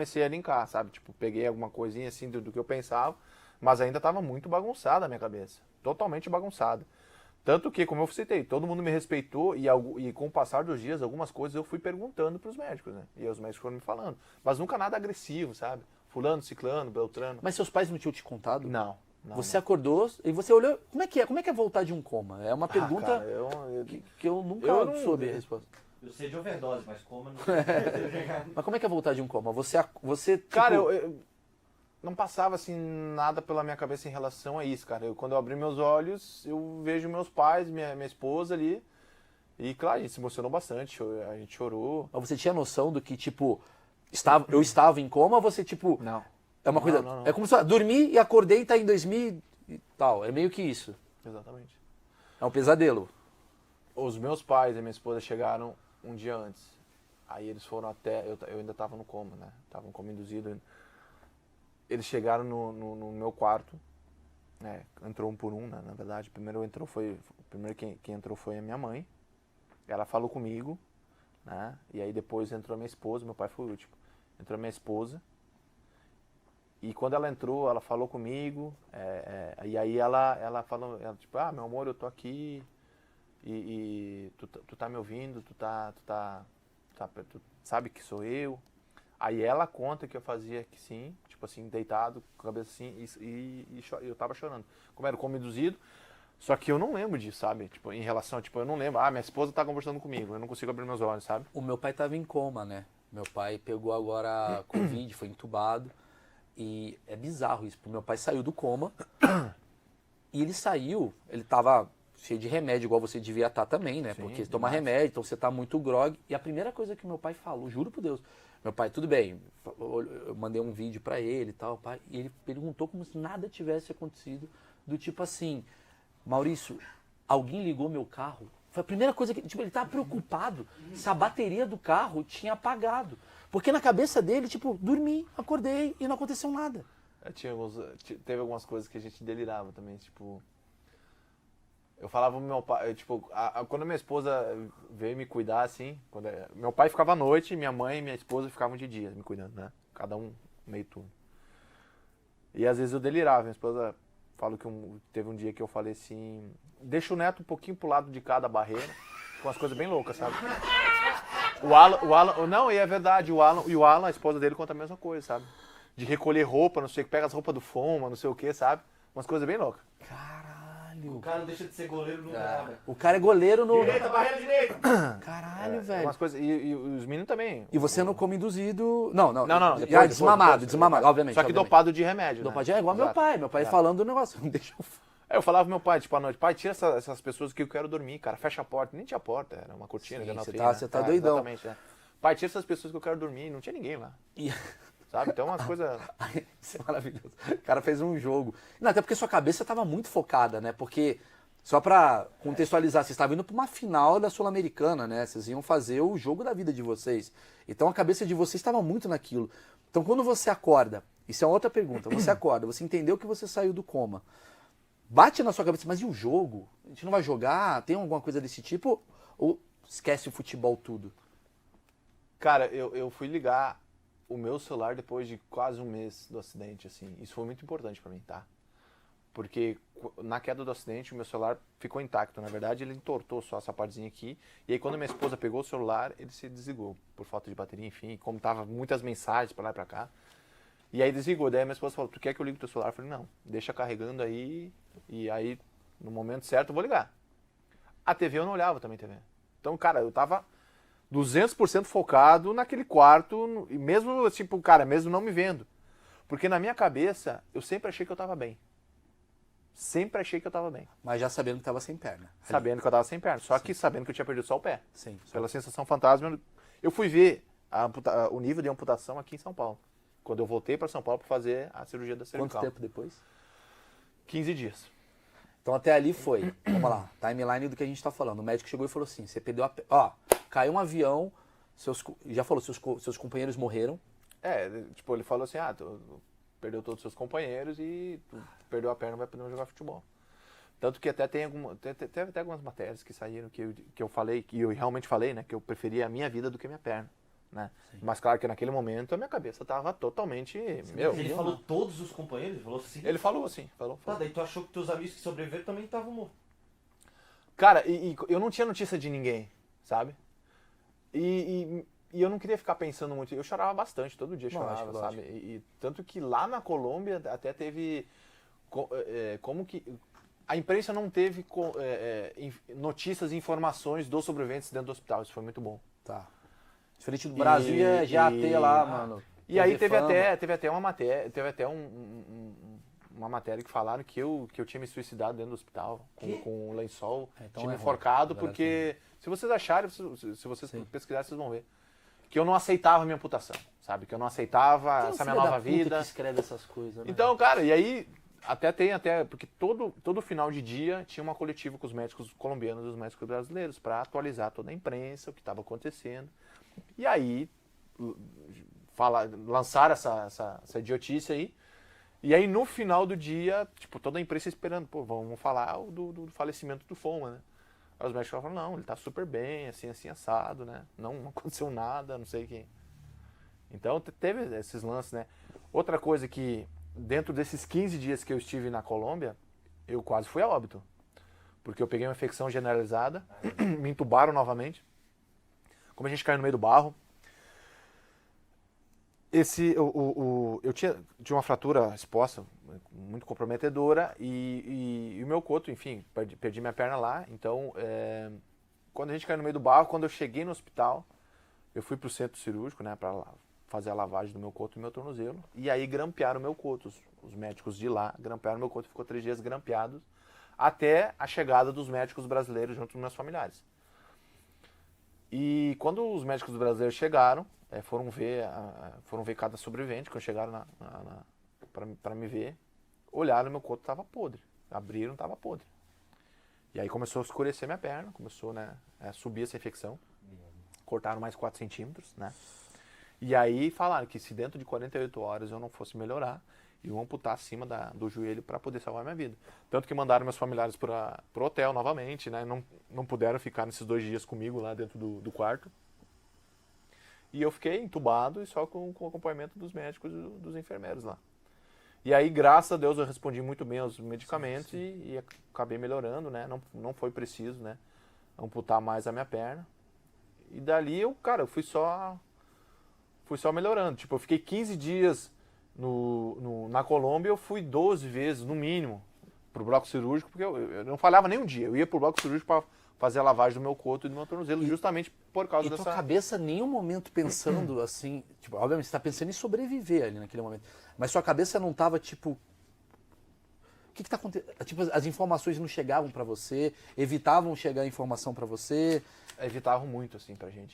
comecei a linkar, sabe? Tipo, peguei alguma coisinha assim do que eu pensava, mas ainda tava muito bagunçada a minha cabeça. Totalmente bagunçada. Tanto que, como eu citei, todo mundo me respeitou e com o passar dos dias, algumas coisas eu fui perguntando pros médicos, né? E os médicos foram me falando. Mas nunca nada agressivo, sabe? Fulano, ciclano, beltrano. Mas seus pais não tinham te contado? Não, não, Você não. acordou e você olhou. Como é que é? Como é que é voltar de um coma? É uma Ah, pergunta cara, que eu nunca eu não- soube a resposta. Eu sei de overdose, mas como eu não Mas como é que é voltar de um coma? Você tipo, Cara, eu não passava assim nada pela minha cabeça em relação a isso, cara. Quando eu abri meus olhos, eu vejo meus pais, minha esposa ali. E claro, a gente se emocionou bastante, a gente chorou. mas você tinha noção do que, tipo, eu estava em coma ou você, tipo. Não. É uma coisa. Não. É como se eu dormi e acordei e tá em 2000 e tal. É meio que isso. Exatamente. É um pesadelo. Os meus pais e minha esposa chegaram um dia antes. Aí eles foram até. Eu ainda tava no coma, né? Tava no coma induzido ainda. Eles chegaram no meu quarto. Né? Entrou um por um, né? Na verdade. O primeiro quem entrou foi a minha mãe. Ela falou comigo, né? E aí depois entrou a minha esposa, meu pai foi o último. Entrou a minha esposa. E quando ela entrou, ela falou comigo. E aí ela falou, tipo, meu amor, eu tô aqui. E tu tá me ouvindo, tu sabe que sou eu. Aí ela conta que eu fazia que sim, tipo assim, deitado, com a cabeça assim, e eu tava chorando. Como era como induzido, só que eu não lembro disso, sabe? Tipo, em relação, tipo, eu não lembro, minha esposa tá conversando comigo, eu não consigo abrir meus olhos, sabe? O meu pai tava em coma, né? Meu pai pegou agora Covid, foi entubado. E é bizarro isso, porque meu pai saiu do coma. E ele saiu, ele tava cheio de remédio, igual você devia estar também, né? Sim, Porque demais. toma remédio, então você tá muito grog. E a primeira coisa que meu pai falou, juro por Deus, meu pai, tudo bem, eu mandei um vídeo pra ele e tal, pai, e ele perguntou como se nada tivesse acontecido, do tipo assim, Maurício, alguém ligou meu carro? Foi a primeira coisa que, tipo, ele tava preocupado se a bateria do carro tinha apagado. Porque na cabeça dele, tipo, dormi, acordei e não aconteceu nada. Teve algumas coisas que a gente delirava também, tipo. Eu falava pro meu pai, tipo, quando a minha esposa veio me cuidar, assim, meu pai ficava à noite, minha mãe e minha esposa ficavam de dia me cuidando, né? Cada um meio turno. E às vezes eu delirava, minha esposa fala que teve um dia que eu falei assim, deixa o neto um pouquinho pro lado de cada barreira, com umas coisas bem loucas, sabe? Não, e é verdade, o Alan, a esposa dele, conta a mesma coisa, sabe? De recolher roupa, não sei o que, pega as roupas do Foma, não sei o que, sabe? Umas coisas bem loucas. Caralho. O cara não deixa de ser goleiro no nada. O cara é goleiro no... Direita, barreira direita! Caralho, velho. Umas coisas, e os meninos também. E você não come induzido... Não. Depois, Desmamado, obviamente. Só que obviamente. dopado de remédio, né? Dopado é igual meu Exato. pai. Meu pai Exato. falando do negócio. Deixa eu... Aí eu falava pro meu pai, tipo, à noite, pai, tira essas pessoas que eu quero dormir, cara, fecha a porta. Nem tinha porta, era uma cortina, Sim, janela você fria, tá- né? você tá doidão. Exatamente, é. Pai, tira essas pessoas que eu quero dormir, não tinha ninguém lá, E... sabe? Então umas coisas... Isso é maravilhoso. O cara fez um jogo. Não, até porque sua cabeça estava muito focada, né? Porque, só pra contextualizar, vocês estavam indo pra uma final da Sul-Americana, né? Vocês iam fazer o jogo da vida de vocês. Então a cabeça de vocês estava muito naquilo. Então quando você acorda, isso é outra pergunta, você acorda, você entendeu que você saiu do coma. Bate na sua cabeça, mas e o jogo? A gente não vai jogar? Tem alguma coisa desse tipo? Ou esquece o futebol tudo? Cara, eu fui ligar o meu celular depois de quase um mês do acidente, assim. Isso foi muito importante pra mim, tá? Porque na queda do acidente o meu celular ficou intacto. Na verdade, ele entortou só essa partezinha aqui. E aí quando minha esposa pegou o celular, ele se desligou. Por falta de bateria, enfim. Como tava muitas mensagens pra lá e pra cá. E aí desligou. Daí minha esposa falou, tu quer que eu ligue o teu celular? Eu falei, não, deixa carregando aí. E aí, no momento certo, eu vou ligar. A TV eu não olhava também, TV. Então, cara, eu tava 200% focado naquele quarto. E mesmo, tipo, cara, mesmo não me vendo. Porque na minha cabeça, eu sempre achei que eu tava bem. Sempre achei que eu tava bem. Mas já sabendo que estava sem perna. Sabendo que eu tava sem perna. Só que sabendo que eu tinha perdido só o pé. Sim. Pela sensação fantasma, eu fui ver o nível de amputação aqui em São Paulo. Quando eu voltei para São Paulo para fazer a cirurgia da cervical. Quanto tempo depois? 15 dias. Então até ali foi, vamos lá, timeline do que a gente tá falando. O médico chegou e falou assim, você perdeu a... Ó, caiu um avião, já falou, seus companheiros morreram. Tipo, ele falou assim, tu perdeu todos os seus companheiros e tu perdeu a perna, não vai poder mais jogar futebol. Tanto que até teve até algumas matérias que saíram que eu falei, que eu realmente falei, né, que eu preferia a minha vida do que a minha perna. né? Mas claro que naquele momento a minha cabeça tava totalmente, meu... Ele falou todos os companheiros? Ele falou assim? Ele falou assim, falou. Ah, daí tu achou que teus amigos que sobreviveram também estavam mortos. Cara, e eu não tinha notícia de ninguém, sabe? E eu não queria ficar pensando muito. Eu chorava bastante, todo dia chorava, Lógico, sabe? E tanto que lá na Colômbia até teve... como que... A imprensa não teve notícias e informações dos sobreviventes dentro do hospital. Isso foi muito bom. Tá. Diferente do Brasil, já ter lá, mano. E aí fazer fama. teve até uma matéria, uma matéria que falaram que eu tinha me suicidado dentro do hospital com um lençol, Então tinha me é ruim. enforcado, Galera, porque se vocês acharem, se vocês pesquisarem, vocês vão ver. Que eu não aceitava a minha amputação, sabe? Que eu não aceitava essa minha nova vida. Que escreve essas coisas, né? Então, cara, e aí porque todo final de dia tinha uma coletiva com os médicos colombianos e os médicos brasileiros para atualizar toda a imprensa, o que estava acontecendo. E aí lançaram essa idiotice aí. E aí no final do dia, tipo, toda a imprensa esperando, pô, vamos falar do falecimento do Foma, né? Aí os médicos falaram, não, ele tá super bem, assim, assado, né? Não aconteceu nada, não sei o que. Então teve esses lances, né? Outra coisa que, dentro desses 15 dias que eu estive na Colômbia, eu quase fui a óbito. Porque eu peguei uma infecção generalizada, me entubaram novamente. Como a gente caiu no meio do barro. Eu tinha uma fratura exposta, muito comprometedora, e o meu coto, enfim, perdi minha perna lá. Então, quando a gente caiu no meio do barro, quando eu cheguei no hospital, eu fui pro centro cirúrgico, né, para fazer a lavagem do meu coto e do meu tornozelo. E aí grampearam o meu coto. Os médicos de lá grampearam o meu coto, ficou 3 dias grampeado, até a chegada dos médicos brasileiros junto com meus familiares. E quando os médicos brasileiros chegaram, foram ver cada sobrevivente, quando chegaram para me ver, olharam e meu coto estava podre. Abriram, estava podre. E aí começou a escurecer minha perna, começou, né, a subir essa infecção. Cortaram mais 4 centímetros, né? E aí falaram que se dentro de 48 horas eu não fosse melhorar, iam amputar acima do joelho para poder salvar minha vida. Tanto que mandaram meus familiares pro hotel novamente, né? Não puderam ficar nesses 2 dias comigo lá dentro do quarto. E eu fiquei entubado e só com o acompanhamento dos médicos e dos enfermeiros lá. E aí, graças a Deus, eu respondi muito bem aos medicamentos e acabei melhorando, né? Não foi preciso, né, amputar mais a minha perna. E dali eu fui só melhorando. Tipo, eu fiquei 15 dias na Colômbia, eu fui 12 vezes, no mínimo, pro bloco cirúrgico, porque eu não falhava nem um dia. Eu ia pro bloco cirúrgico para fazer a lavagem do meu coto e do meu tornozelo, justamente por causa dessa... E tua cabeça, nenhum momento pensando assim, tipo, obviamente você tá pensando em sobreviver ali naquele momento, mas sua cabeça não tava tipo, o que tá acontecendo? Tipo, as informações não chegavam para você, evitavam chegar a informação para você? Evitavam muito, assim, pra gente.